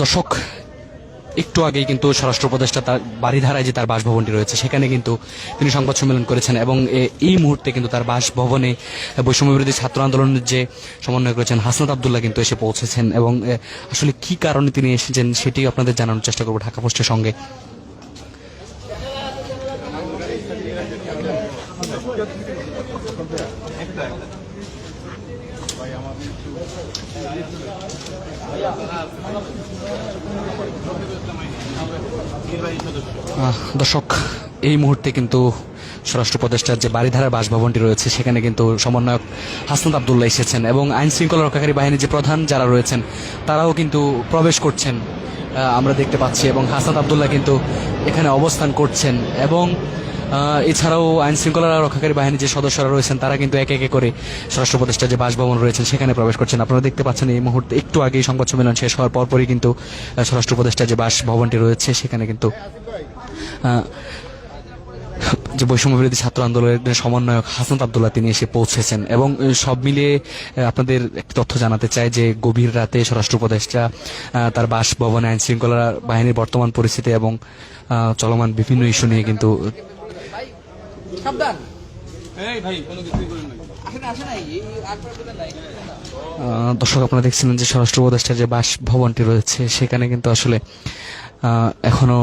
দর্শক, একটু আগেই কিন্তু স্বরাষ্ট্র উপদেষ্টা তার বাড়িধারায় যে তার বাসভবনটি রয়েছে সেখানে কিন্তু তিনি সংবাদ সম্মেলন করেছেন এবং এই মুহূর্তে কিন্তু তার বাসভবনে বৈষম্য বিরোধী ছাত্র আন্দোলনের যে সমন্বয়ক রয়েছেন হাসনাত আব্দুল্লাহ কিন্তু এসে পৌঁছেছেন এবং আসলে কি কারণে তিনি এসেছেন সেটি আপনাদের জানানোর চেষ্টা করবো ঢাকা পোস্টের সঙ্গে। দর্শক, এই মুহূর্তে কিন্তু স্বরাষ্ট্র উপদেষ্টার যে বাড়িধারা বাসভবনটি রয়েছে সেখানে কিন্তু সমন্বয়ক হাসনাত আব্দুল্লাহ এসেছেন এবং আইন শৃঙ্খলা রক্ষাকারী বাহিনীর যে প্রধান যারা রয়েছেন তারাও কিন্তু প্রবেশ করছেন আমরা দেখতে পাচ্ছি এবং হাসনাত আব্দুল্লাহ কিন্তু এখানে অবস্থান করছেন এবং এছাড়াও আইন শৃঙ্খলা রক্ষাকারী বাহিনীর যে সদস্যরা রয়েছেন তারা কিন্তু একে একে করে স্বরাষ্ট্র উপদেষ্টার যে বাসভবন রয়েছেন সেখানে প্রবেশ করছেন। আপনারা দেখতে পাচ্ছেন এই মুহূর্তে একটু আগেই সংবাদ সম্মেলন শেষ হওয়ার পরপরই কিন্তু স্বরাষ্ট্র উপদেষ্টার যে বাসভবনটি রয়েছে সেখানে কিন্তু যে বৈষম্য বিরোধী ছাত্র আন্দোলনের সমন্বয়ক হাসনাত আব্দুল্লাহ তিনি এসে পৌঁছেছেন এবং সব মিলিয়ে আপনাদের একটি তথ্য জানাতে চাই যে গভীর রাতে স্বরাষ্ট্র উপদেষ্টা তার বাসভবনে আইন শৃঙ্খলা বাহিনীর বর্তমান পরিস্থিতি এবং চলমান বিভিন্ন ইস্যু নিয়ে কিন্তু দর্শক, আপনারা দেখছিলেন যে স্বরাষ্ট্র উপদেষ্টার যে বাসভবনটি রয়েছে সেখানে কিন্তু আসলে এখনো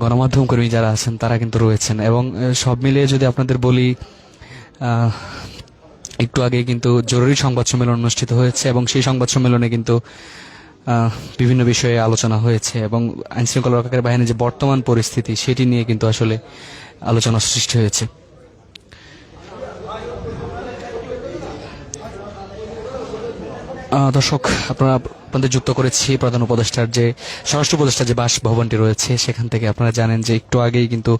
গণমাধ্যম কর্মী যারা আছেন তারা কিন্তু রয়েছেন এবং সব মিলিয়ে যদি আপনাদের বলি একটু আগে কিন্তু জরুরি সংবাদ সম্মেলন অনুষ্ঠিত হয়েছে এবং সেই সংবাদ সম্মেলনে কিন্তু বিভিন্ন বিষয়ে আলোচনা হয়েছে এবং আইন শৃঙ্খলা রক্ষাকারী বাহিনীর যে বর্তমান পরিস্থিতি সেটি নিয়ে কিন্তু আসলে আলোচনা সৃষ্টি হয়েছে। দর্শক, আপনাদের যুক্ত করেছি প্রধান উপদেষ্টার যে স্বরাষ্ট্র উপদেষ্টার যে বাসভবনটি রয়েছে সেখান থেকে। আপনারা জানেন যে একটু আগেই কিন্তু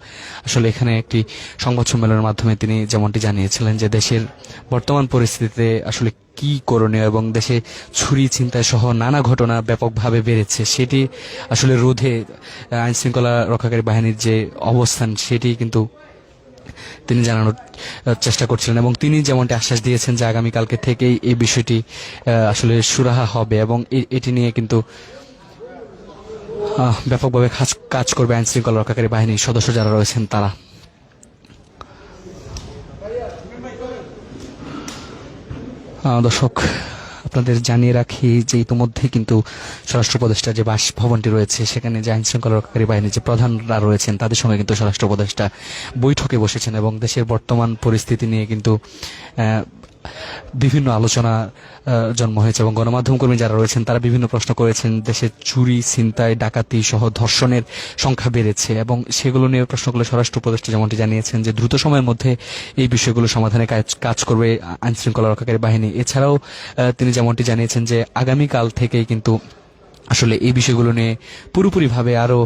আসলে এখানে একটি সংবাদ সম্মেলনের মাধ্যমে তিনি যেমনটি জানিয়েছিলেন যে দেশের বর্তমান পরিস্থিতিতে আসলে কি করণীয় এবং দেশে ছুরি ছিনতাই সহ নানা ঘটনা ব্যাপকভাবে বেড়েছে সেটি আসলে রোধে আইন শৃঙ্খলা রক্ষাকারী বাহিনীর যে অবস্থান সেটি কিন্তু তিনি জানানোর চেষ্টা করছিলেন এবং তিনি যেমনটি আশ্বাস দিয়েছেন যে আগামীকালকে থেকেই এই বিষয়টি আসলে সুরাহা হবে এবং এটি নিয়ে কিন্তু ব্যাপকভাবে কাজ করবে আইন শৃঙ্খলা রক্ষাকারী বাহিনীর সদস্য যারা রয়েছেন তারা। দর্শক, আপনাদের জানিয়ে রাখি যে ইতিমধ্যে কিন্তু স্বরাষ্ট্র উপদেষ্টা যে বাসভবনটি রয়েছে সেখানে যে আইন শৃঙ্খলা রক্ষাকারী বাহিনীর যে প্রধানরা রয়েছেন তাদের সঙ্গে কিন্তু স্বরাষ্ট্র উপদেষ্টা বৈঠকে বসেছেন এবং দেশের বর্তমান পরিস্থিতি নিয়ে কিন্তু বিভিন্ন আলোচনা জন্ম হয়েছে এবং গণমাধ্যম কর্মী যারা রয়েছেন তারা বিভিন্ন প্রশ্ন করেছেন। দেশে চুরি, ছিনতাই, ডাকাতি সহ ধর্ষণের সংখ্যা বেড়েছে এবং সেগুলো নিয়ে প্রশ্নগুলো স্বরাষ্ট্র উপদেষ্টা যেমনটি জানিয়েছেন যে দ্রুত সময়ের মধ্যে এই বিষয়গুলো সমাধানে কাজ করবে আইন শৃঙ্খলা রক্ষাকারী বাহিনী। এছাড়াও তিনি যেমনটি জানিয়েছেন যে আগামীকাল থেকেই কিন্তু আসলে এই বিষয়গুলো নিয়ে পুরোপুরিভাবে আরো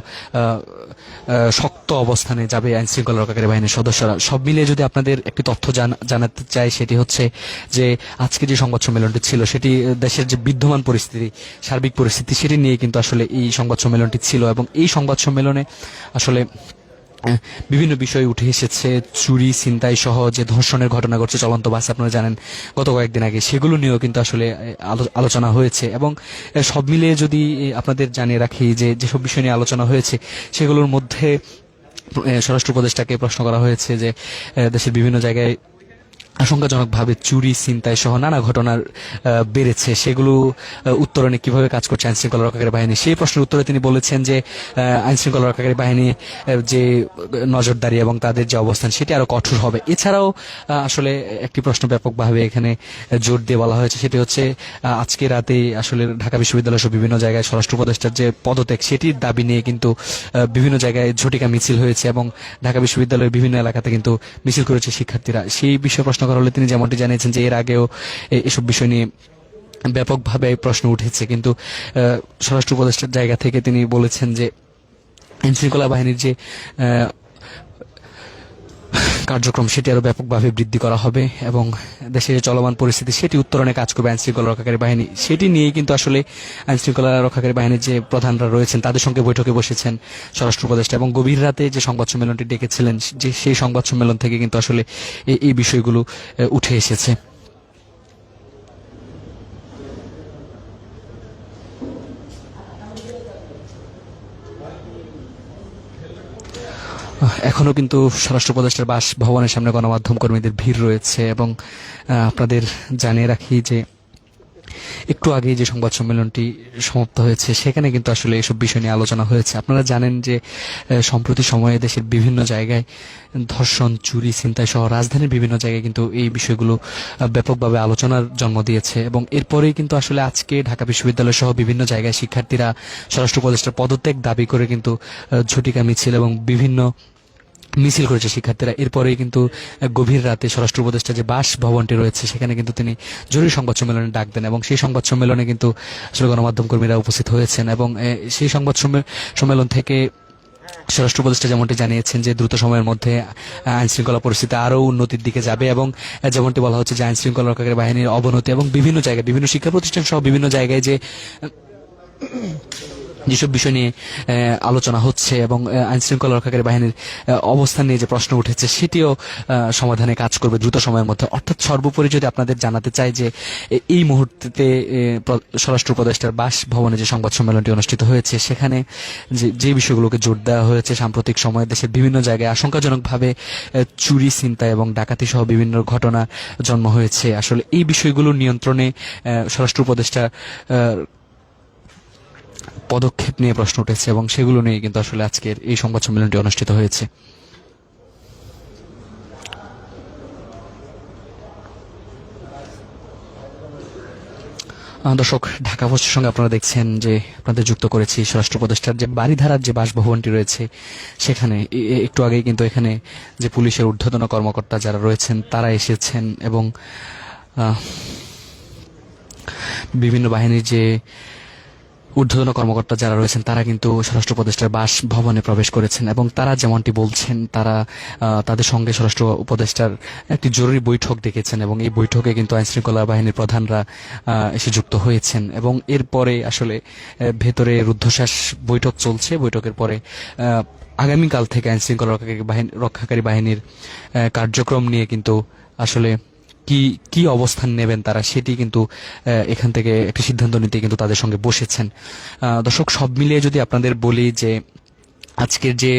শক্ত অবস্থানে যাবে আইন শৃঙ্খলা রক্ষাকারী বাহিনীর সদস্যরা। সব মিলিয়ে যদি আপনাদের একটি তথ্য জানাতে চাই সেটি হচ্ছে যে আজকে যে সংবাদ সম্মেলনটি ছিল সেটি দেশের যে বিদ্যমান পরিস্থিতি, সার্বিক পরিস্থিতি সেটি নিয়ে কিন্তু আসলে এই সংবাদ সম্মেলনটি ছিল এবং এই সংবাদ সম্মেলনে আসলে বিভিন্ন বিষয় উঠে এসেছে। চুরি, ছিনতাই সহ যে ধর্ষণের ঘটনা ঘটছে চলন্ত বাসে, আপনারা জানেন গত কয়েকদিন আগে, সেগুলো নিয়েও কিন্তু আসলে আলোচনা হয়েছে এবং সব মিলিয়ে যদি আপনাদের জানিয়ে রাখি যে যেসব বিষয় নিয়ে আলোচনা হয়েছে সেগুলোর মধ্যে স্বরাষ্ট্র উপদেষ্টাকে প্রশ্ন করা হয়েছে যে দেশের বিভিন্ন জায়গায় আশঙ্কাজনকভাবে চুরি, ছিনতাই সহ নানা ঘটনার বেড়েছে, সেগুলো উত্তরণে কিভাবে কাজ করছে আইন শৃঙ্খলা রক্ষাকারী বাহিনী। সেই প্রশ্নের উত্তরে তিনি বলেছেন যে আইন শৃঙ্খলা রক্ষাকারী বাহিনী যে নজরদারি এবং তাদের যে অবস্থান সেটি আরো কঠোর হবে। এছাড়াও আসলে একটি প্রশ্ন ব্যাপকভাবে এখানে জোর দিয়ে বলা হয়েছে, সেটি হচ্ছে আজকে রাতে আসলে ঢাকা বিশ্ববিদ্যালয় সহ বিভিন্ন জায়গায় স্বরাষ্ট্র উপদেষ্টার যে পদত্যাগ সেটির দাবি নিয়ে কিন্তু বিভিন্ন জায়গায় ঝটিকা মিছিল হয়েছে এবং ঢাকা বিশ্ববিদ্যালয়ের বিভিন্ন এলাকাতে কিন্তু মিছিল করেছে শিক্ষার্থীরা। সেই বিষয়ে প্রশ্ন করা হলে তিনি যেমনটি জানিয়েছেন যে এর আগেও এসব বিষয় নিয়ে ব্যাপকভাবে প্রশ্ন উঠেছে, কিন্তু স্বরাষ্ট্র উপদেষ্টার জায়গা থেকে তিনি বলেছেন যে আইন শৃঙ্খলা বাহিনীর যে কার্যক্রম সেটি আরো ব্যাপকভাবে বৃদ্ধি করা হবে এবং দেশের চলমান পরিস্থিতি সেটি উত্তরণে কাজ করবে আইন শৃঙ্খলা রক্ষাকারী বাহিনী। সেটি নিয়েই কিন্তু আসলে আইন শৃঙ্খলা রক্ষাকারী বাহিনীর যে প্রধানরা রয়েছেন তাদের সঙ্গে বৈঠকে বসেছেন স্বরাষ্ট্র উপদেষ্টা এবং গভীর রাতে যে সংবাদ সম্মেলনটি ডেকেছিলেন যে সেই সংবাদ সম্মেলন থেকে কিন্তু আসলে এই বিষয়গুলো উঠে এসেছে। এখনো কিন্তু স্বরাষ্ট্র উপদেষ্টার বাসভবনের সামনে গণমাধ্যম কর্মীদের ভিড় রয়েছে এবং আপনাদের জানিয়ে রাখি যে একটু আগেই যে সংবাদ সম্মেলনটি সমাপ্ত হয়েছে সেখানে কিন্তু আসলে এসব বিষয় নিয়ে আলোচনা হয়েছে। আপনারা জানেন যে সম্প্রতি সময়ে দেশের বিভিন্ন জায়গায় ধর্ষণ, চুরি, ছিনতাই সহ রাজধানীর বিভিন্ন জায়গায় কিন্তু এই বিষয়গুলো ব্যাপকভাবে আলোচনার জন্ম দিয়েছে এবং এরপরেই কিন্তু আসলে আজকে ঢাকা বিশ্ববিদ্যালয় সহ বিভিন্ন জায়গায় শিক্ষার্থীরা স্বরাষ্ট্র উপদেষ্টার পদত্যাগ দাবি করে কিন্তু ঝটিকা মিছিল এবং বিভিন্ন মিছিল করেছে শিক্ষার্থীরা। এরপরেই কিন্তু গভীর রাতে স্বরাষ্ট্র উপদেষ্টা যে বাসভবনটি রয়েছে সেখানে কিন্তু তিনি জরুরি সংবাদ সম্মেলনে ডাক দেন এবং সেই সংবাদ সম্মেলনে কিন্তু আসলে গণমাধ্যম কর্মীরা উপস্থিত হয়েছেন এবং সেই সংবাদ সম্মেলন থেকে স্বরাষ্ট্র উপদেষ্টা যেমনটি জানিয়েছেন যে দ্রুত সময়ের মধ্যে আইন শৃঙ্খলা পরিস্থিতি আরও উন্নতির দিকে যাবে এবং যেমনটি বলা হচ্ছে যে আইন শৃঙ্খলা রক্ষাকারী বাহিনীর অবনতি এবং বিভিন্ন জায়গায় বিভিন্ন শিক্ষা প্রতিষ্ঠান সহ বিভিন্ন জায়গায় যেসব বিষয় নিয়ে আলোচনা হচ্ছে এবং আইন শৃঙ্খলা রক্ষাকারী বাহিনীর অবস্থান নিয়ে যে প্রশ্ন উঠেছে সেটিও সমাধানে কাজ করবে দ্রুত সময়ের মধ্যে। অর্থাৎ সর্বোপরি যদি আপনাদের জানাতে চাই যে এই মুহূর্তে স্বরাষ্ট্র উপদেষ্টার বাসভবনে যে সংবাদ সম্মেলনটি অনুষ্ঠিত হয়েছে সেখানে যে বিষয়গুলোকে জোর দেওয়া হয়েছে, সাম্প্রতিক সময়ে দেশের বিভিন্ন জায়গায় আশঙ্কাজনকভাবে চুরি, ছিনতাই এবং ডাকাতি সহ বিভিন্ন ঘটনা জন্ম হয়েছে। আসলে এই বিষয়গুলো নিয়ন্ত্রণে স্বরাষ্ট্র উপদেষ্টা পদক্ষেপ নিয়ে প্রশ্ন উঠেছে এবং সেগুলো নিয়ে কিন্তু আসলে আজকের এই সংবাদ সম্মেলনটি অনুষ্ঠিত হয়েছে। দর্শক, ঢাকা পোস্টের সঙ্গে আপনারা দেখছেন যে আপনাদের যুক্ত করেছি স্বরাষ্ট্র উপদেষ্টার যে বাড়িধারার যে বাসভবনটি রয়েছে সেখানে একটু আগেই কিন্তু এখানে যে পুলিশের ঊর্ধ্বতন কর্মকর্তা যারা রয়েছেন তারা এসেছেন এবং বিভিন্ন বাহিনীর যে ঊর্ধ্বতন কর্মকর্তা যারা রয়েছেন তারা কিন্তু স্বরাষ্ট্র উপদেষ্টার বাসভবনে প্রবেশ করেছেন এবং তারা যেমনটি বলছেন তারা তাদের সঙ্গে স্বরাষ্ট্র উপদেষ্টার একটি জরুরি বৈঠক ডেকেছেন এবং এই বৈঠকে কিন্তু আইনশৃঙ্খলা বাহিনীর প্রধানরা এসে যুক্ত হয়েছেন এবং এরপরে আসলে ভেতরে রুদ্ধশ্বাস বৈঠক চলছে। বৈঠকের পরে আগামীকাল থেকে আইনশৃঙ্খলা রক্ষাকারী বাহিনীর কার্যক্রম নিয়ে কিন্তু আসলে কি অবস্থান নেবেন তারা সেটি কিন্তু এখান থেকে একটি সিদ্ধান্ত নিতে কিন্তু তাদের সঙ্গে বসেছেন। দর্শক, সব মিলিয়ে যদি আপনাদের বলি যে আজকের যে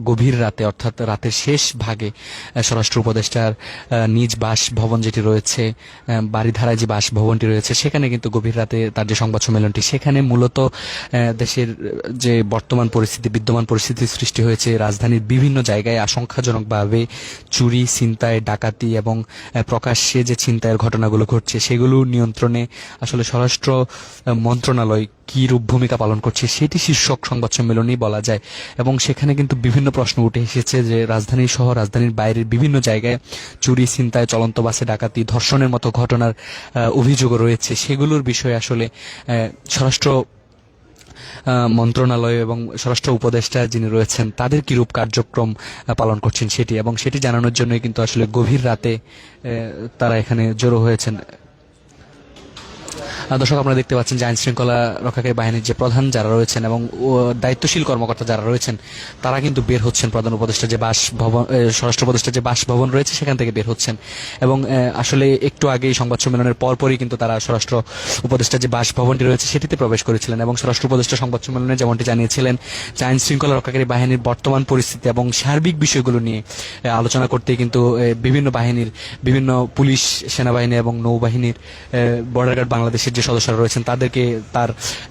গভীর রাতে অর্থাৎ রাতের শেষ ভাগে স্বরাষ্ট্র উপদেষ্টার নিজ বাসভবন যেটি রয়েছে, বাড়িধারায় যে বাসভবনটি রয়েছে সেখানে কিন্তু গভীর রাতে তার যে সংবাদ সম্মেলনটি সেখানে মূলত দেশের যে বর্তমান পরিস্থিতি, বিদ্যমান পরিস্থিতির সৃষ্টি হয়েছে রাজধানীর বিভিন্ন জায়গায় আশঙ্কাজনকভাবে চুরি, ছিনতাই, ডাকাতি এবং প্রকাশ্যে যে ছিনতাইয়ের ঘটনাগুলো ঘটছে সেগুলো নিয়ন্ত্রণে আসলে স্বরাষ্ট্র মন্ত্রণালয় কি রূপ ভূমিকা পালন করছে সেটি শীর্ষক সংবাদ সম্মেলনই বলা যায় এবং সেখানে কিন্তু বিভিন্ন প্রশ্ন উঠে এসেছে যে রাজধানী সহ রাজধানীর বাইরের বিভিন্ন জায়গায় চুরি, ছিনতাই, চলন্ত বাসে ডাকাতি, ধর্ষণের মতো ঘটনার অভিযোগও রয়েছে। সেগুলোর বিষয়ে আসলে স্বরাষ্ট্র মন্ত্রণালয় এবং স্বরাষ্ট্র উপদেষ্টা যিনি রয়েছেন তাদের কিরূপ কার্যক্রম পালন করছেন সেটি এবং সেটি জানানোর জন্যই কিন্তু আসলে গভীর রাতে তারা এখানে জড়ো হয়েছেন। দর্শক, আপনারা দেখতে পাচ্ছেন যে আইন শৃঙ্খলা রক্ষাকারী বাহিনীর যে প্রধান যারা রয়েছেন এবং দায়িত্বশীল কর্মকর্তা যারা রয়েছেন তারা কিন্তু বের হচ্ছেন প্রধান উপদেষ্টা যে বাসভবন, স্বরাষ্ট্র উপদেষ্টা যে বাসভবন রয়েছে সেখান থেকে বের হচ্ছেন এবং আসলে একটু আগে সংবাদ সম্মেলনের পরপরই কিন্তু তারা স্বরাষ্ট্র উপদেষ্টা যে বাসভবনটি রয়েছে সেটিতে প্রবেশ করেছিলেন এবং স্বরাষ্ট্র উপদেষ্টা সংবাদ সম্মেলনে যেমনটি জানিয়েছিলেন যে আইন শৃঙ্খলা রক্ষাকারী বাহিনীর বর্তমান পরিস্থিতি এবং সার্বিক বিষয়গুলো নিয়ে আলোচনা করতে কিন্তু বিভিন্ন বাহিনীর, বিভিন্ন পুলিশ, সেনাবাহিনী এবং নৌবাহিনীর, বর্ডার গার্ড বাংলাদেশের যে সদস্যরা রয়েছেন তাদেরকে তার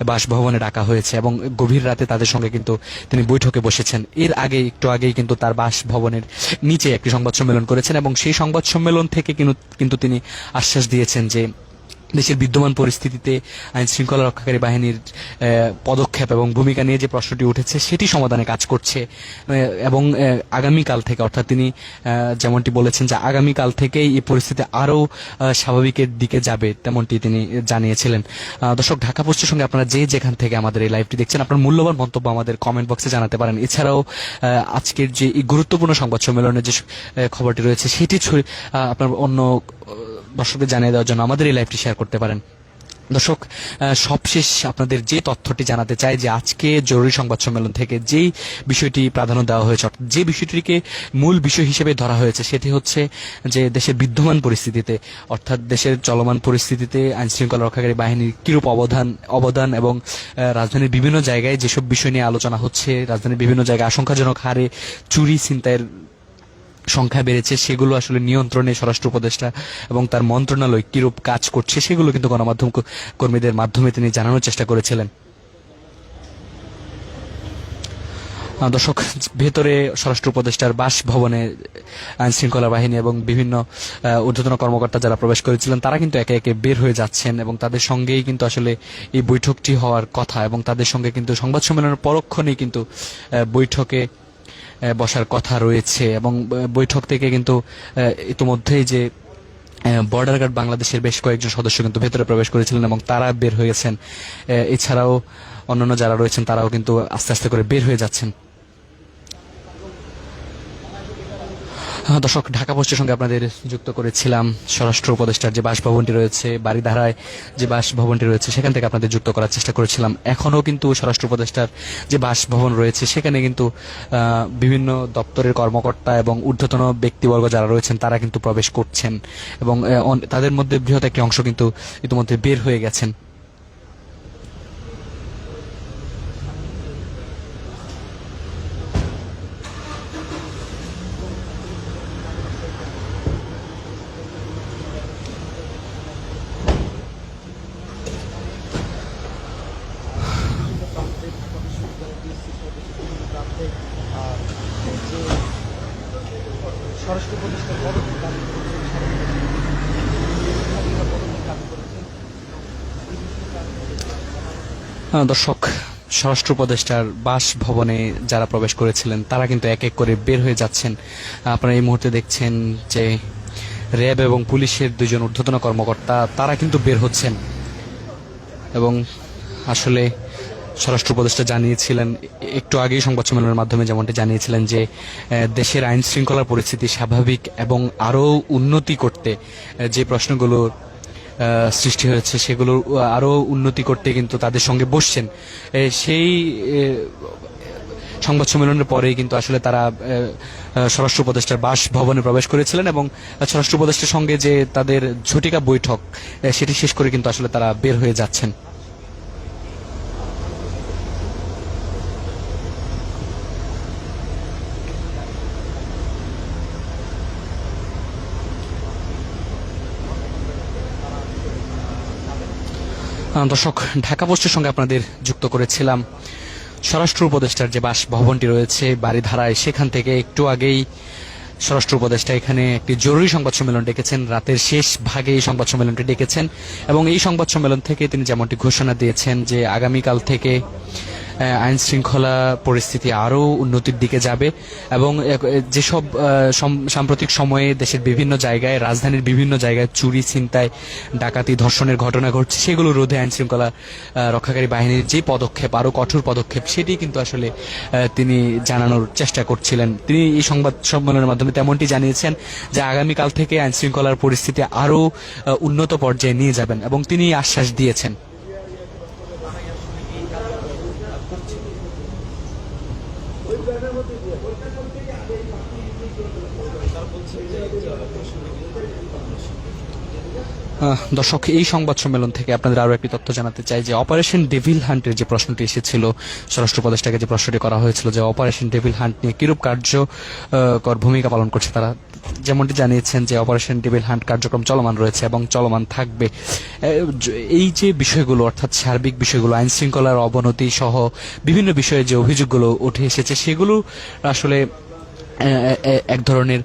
বাসভবনে ডাকা হয়েছে এবং গভীর রাতে তাদের সঙ্গে কিন্তু তিনি বৈঠকে বসেছেন। এর আগে একটু আগেই কিন্তু তার বাসভবনের নিচে একটি সংবাদ সম্মেলন করেছেন এবং সেই সংবাদ সম্মেলন থেকে কিন্তু তিনি আশ্বাস দিয়েছেন যে দেশের বিদ্যমান পরিস্থিতিতে আইন শৃঙ্খলা রক্ষাকারী বাহিনীর পদক্ষেপ এবং ভূমিকা নিয়ে যে প্রশ্নটি উঠেছে সেটি সমাধানে কাজ করছে এবং আগামীকাল থেকে, অর্থাৎ তিনি যেমনটি বলেছেন যে আগামীকাল থেকেই এই পরিস্থিতি আরও স্বাভাবিকের দিকে যাবে তেমনটি তিনি জানিয়েছিলেন। দর্শক, ঢাকা পোস্টের সঙ্গে আপনারা যেখান থেকে আমাদের এই লাইভটি দেখছেন আপনার মূল্যবান মন্তব্য আমাদের কমেন্ট বক্সে জানাতে পারেন। এছাড়াও আজকের যে এই গুরুত্বপূর্ণ সংবাদ সম্মেলনের যে খবরটি রয়েছে সেটি আপনার অন্য দর্শকদের জানিয়ে দেওয়ার জন্য আমাদের এই লাইভটি শেয়ার করতে পারেন। দর্শক, সবশেষ আপনাদের যে তথ্যটি জানাতে চাই যে আজকে জরুরি সংবাদ সম্মেলন থেকে যেই বিষয়টি প্রাধান্য দেওয়া হয়েছে, অর্থাৎ যে বিষয়টিকে মূল বিষয় হিসেবে ধরা হয়েছে, সেটি হচ্ছে যে দেশের বিদ্যমান পরিস্থিতিতে, অর্থাৎ দেশের চলমান পরিস্থিতিতে আইন শৃঙ্খলা রক্ষাকারী বাহিনীর কিরূপ অবদান এবং রাজধানীর বিভিন্ন জায়গায় যেসব বিষয় নিয়ে আলোচনা হচ্ছে, রাজধানীর বিভিন্ন জায়গায় আশঙ্কাজনক হারে চুরি ছিনতাইয়ের সংখ্যা বেড়েছে, সেগুলো আসলে নিয়ন্ত্রণে স্বরাষ্ট্র উপদেষ্টা এবং তার মন্ত্রণালয় কিরূপ কাজ করছে সেগুলো কিন্তু গণমাধ্যম কর্মীদের মাধ্যমে তিনি জানানোর চেষ্টা করেছিলেন। দর্শক, ভেতরে স্বরাষ্ট্র উপদেষ্টার বাসভবনে আইন শৃঙ্খলা বাহিনী এবং বিভিন্ন ঊর্ধ্বতন কর্মকর্তা যারা প্রবেশ করেছিলেন তারা কিন্তু একে একে বের হয়ে যাচ্ছেন এবং তাদের সঙ্গেই কিন্তু আসলে এই বৈঠকটি হওয়ার কথা, এবং তাদের সঙ্গে কিন্তু সংবাদ সম্মেলনের পরক্ষণেই কিন্তু বৈঠকে বসার কথা রয়েছে। এবং বৈঠক থেকে কিন্তু ইতিমধ্যেই যে বর্ডার গার্ড বাংলাদেশের বেশ কয়েকজন সদস্য কিন্তু ভেতরে প্রবেশ করেছিলেন এবং তারা বের হয়ে গেছেন। এছাড়াও অন্যান্য যারা রয়েছেন তারাও কিন্তু আস্তে আস্তে করে বের হয়ে যাচ্ছেন। দর্শক, ঢাকা পোস্টের সঙ্গে আপনাদের যুক্ত করেছিলাম স্বরাষ্ট্র উপদেষ্টার যে বাসভবনটি রয়েছে, বারিধারায় যে বাসভবনটি রয়েছে, সেখান থেকে আপনাদের যুক্ত করার চেষ্টা করেছিলাম। এখনও কিন্তু স্বরাষ্ট্র উপদেষ্টার যে বাসভবন রয়েছে সেখানে কিন্তু বিভিন্ন দপ্তরের কর্মকর্তা এবং ঊর্ধ্বতন ব্যক্তিবর্গ যারা রয়েছেন তারা কিন্তু প্রবেশ করছেন এবং তাদের মধ্যে বৃহৎ একটি অংশ কিন্তু ইতিমধ্যে বের হয়ে গেছেন। দর্শক, স্বরাষ্ট্র উপদেষ্টার বাসভবনে যারা প্রবেশ করেছিলেন তারা কিন্তু এক এক করে বের হয়ে যাচ্ছেন। আপনারা এই মুহূর্তে দেখছেন যে র্যাব এবং পুলিশের দুজন ঊর্ধ্বতন কর্মকর্তা তারা কিন্তু বের হচ্ছেন এবং আসলে স্বরাষ্ট্র উপদেষ্টা জানিয়েছিলেন একটু আগেই সংবাদ সম্মেলনের মাধ্যমে, যেমনটি জানিয়েছিলেন যে দেশের আইন শৃঙ্খলার পরিস্থিতি স্বাভাবিক এবং আরও উন্নতি করতে যে প্রশ্নগুলো সৃষ্টি হয়েছে সেগুলো আরও উন্নতি করতে কিন্তু তাদের সঙ্গে বসছেন। সেই সংবাদ সম্মেলনের পরেই কিন্তু আসলে তারা স্বরাষ্ট্র উপদেষ্টার বাসভবনে প্রবেশ করেছিলেন এবং স্বরাষ্ট্র উপদেষ্টার সঙ্গে যে তাদের ঝটিকা বৈঠক সেটি শেষ করে কিন্তু আসলে তারা বের হয়ে যাচ্ছেন। দর্শক, ঢাকা পোস্টের সঙ্গে আপনাদের যুক্ত করেছিলাম স্বরাষ্ট্র উপদেষ্টার যে বাসভবনটি রয়েছে বারিধারায়, সেখান থেকে একটু আগেই স্বরাষ্ট্র উপদেষ্টা এখানে একটি জরুরি সংবাদ সম্মেলন ডেকেছেন, রাতের শেষ ভাগে এই সংবাদ সম্মেলনটি ডেকেছেন এবং এই সংবাদ সম্মেলন থেকে তিনি যেমনটি ঘোষণা দিয়েছেন যে আগামীকাল থেকে আইন শৃঙ্খলা পরিস্থিতি আরও উন্নতির দিকে যাবে এবং যেসব সাম্প্রতিক সময়ে দেশের বিভিন্ন জায়গায়, রাজধানীর বিভিন্ন জায়গায় চুরি, ছিনতাই, ডাকাতি, ধর্ষণের ঘটনা ঘটছে সেগুলো রোধে আইন শৃঙ্খলা রক্ষাকারী বাহিনীর যে পদক্ষেপ, আরও কঠোর পদক্ষেপ, সেটি কিন্তু আসলে তিনি জানানোর চেষ্টা করছিলেন। তিনি এই সংবাদ সম্মেলনের মাধ্যমে তেমনটি জানিয়েছেন যে আগামীকাল থেকে আইন শৃঙ্খলার পরিস্থিতি আরও উন্নত পর্যায়ে নিয়ে যাবেন এবং তিনি আশ্বাস দিয়েছেন। দর্শক, এই সংবাদ সম্মেলন থেকে আপনাদের আরো একটি তথ্য জানাতে চাই যে অপারেশন ডেভিল হান্টের যে প্রশ্নটি এসেছিল, স্বরাষ্ট্র উপদেষ্টাকে যে প্রশ্নটি করা হয়েছিল যে অপারেশন ডেভিল হান্ট নিয়ে কিরূপ কার্যকর ভূমিকা পালন করছে তারা, যেমনটি জানিয়েছেন যে অপারেশন ডেভিল হান্ট কার্যক্রম চলমান রয়েছে এবং চলমান থাকবে। এই যে বিষয়গুলো, অর্থাৎ সার্বিক বিষয়গুলো, আইন শৃঙ্খলার অবনতি সহ বিভিন্ন বিষয়ে যে অভিযোগগুলো উঠে এসেছে সেগুলো আসলে এক ধরনের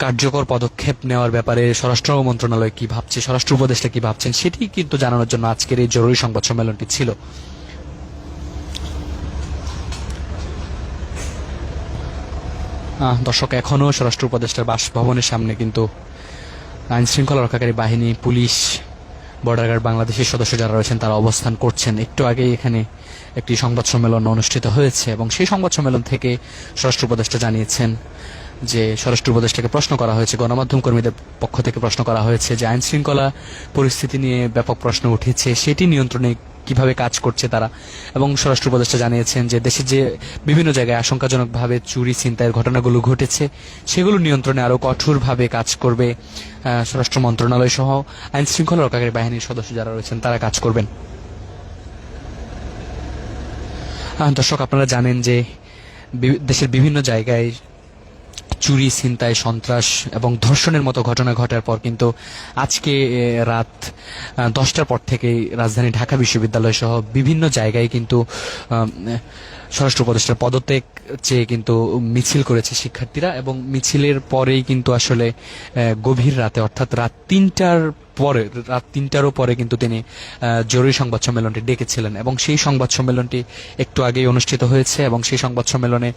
কার্যকর পদক্ষেপ নেওয়ার ব্যাপারে স্বরাষ্ট্র মন্ত্রণালয় কি ভাবছে, স্বরাষ্ট্র উপদেষ্টা কি ভাবছেন, সেটি কিন্তু জানানোর জন্য আজকের এই জরুরি সংবাদ সম্মেলনটি ছিল। দর্শক, এখনও স্বরাষ্ট্র উপদেষ্টার বাসভবনের সামনে কিন্তু আইন শৃঙ্খলা রক্ষাকারী বাহিনী, পুলিশ, বর্ডার গার্ড বাংলাদেশের সদস্য যারা রয়েছেন তারা অবস্থান করছেন। একটু আগেই এখানে একটি সংবাদ সম্মেলন অনুষ্ঠিত হয়েছে এবং সেই সংবাদ সম্মেলন থেকে স্বরাষ্ট্র উপদেষ্টা জানিয়েছেন যে স্বরাষ্ট্র উপদেষ্টাকে প্রশ্ন করা হয়েছে, গণমাধ্যম কর্মীদের পক্ষ থেকে প্রশ্ন করা হয়েছে যে আইন শৃঙ্খলা পরিস্থিতি নিয়ে ব্যাপক প্রশ্ন উঠেছে, সেটি নিয়ন্ত্রণে কিভাবে কাজ করছে তারা। এবং স্বরাষ্ট্র উপদেষ্টা জানিয়েছেন যে দেশের যে বিভিন্ন জায়গায় আশঙ্কাজনকভাবে চুরি ছিনতাইয়ের ঘটনাগুলো ঘটেছে সেগুলো নিয়ন্ত্রণে আরো কঠোরভাবে কাজ করবে স্বরাষ্ট্র মন্ত্রণালয় সহ আইন শৃঙ্খলা রক্ষাকারী বাহিনীর সদস্য যারা রয়েছেন তারা কাজ করবেন। দর্শক, আপনারা জানেন যে দেশের বিভিন্ন জায়গায় চুরি, ছিনতাই, সন্ত্রাস এবং ধর্ষণের মতো ঘটনা ঘটার পর কিন্তু আজকে রাত 10টার পর থেকেই রাজধানী ঢাকা বিশ্ববিদ্যালয় সহ বিভিন্ন জায়গায় কিন্তু স্বরাষ্ট্র উপদেষ্টার পদত্যাগ চেয়ে কিন্তু মিছিল করেছে শিক্ষার্থীরা। এবং মিছিলের পরেই কিন্তু আসলে গভীর রাতে অর্থাৎ রাত 3টারও পরে কিন্তু তিনি জরুরি সংবাদ সম্মেলনটি ডেকেছিলেন এবং সেই সংবাদ সম্মেলনটি একটু আগেই অনুষ্ঠিত হয়েছে। এবং সেই সংবাদ সম্মেলনে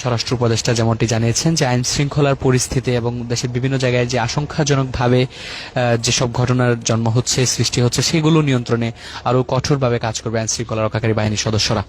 স্বরাষ্ট্র উপদেষ্টা যেমনটি জানিয়েছেন যে আইন শৃঙ্খলার পরিস্থিতি এবং দেশের বিভিন্ন জায়গায় যে আশঙ্কাজনকভাবে যেসব ঘটনার জন্ম হচ্ছে, সৃষ্টি হচ্ছে, সেগুলো নিয়ন্ত্রণে আরো কঠোরভাবে কাজ করবে আইন শৃঙ্খলা রক্ষাকারী বাহিনীর সদস্যরা।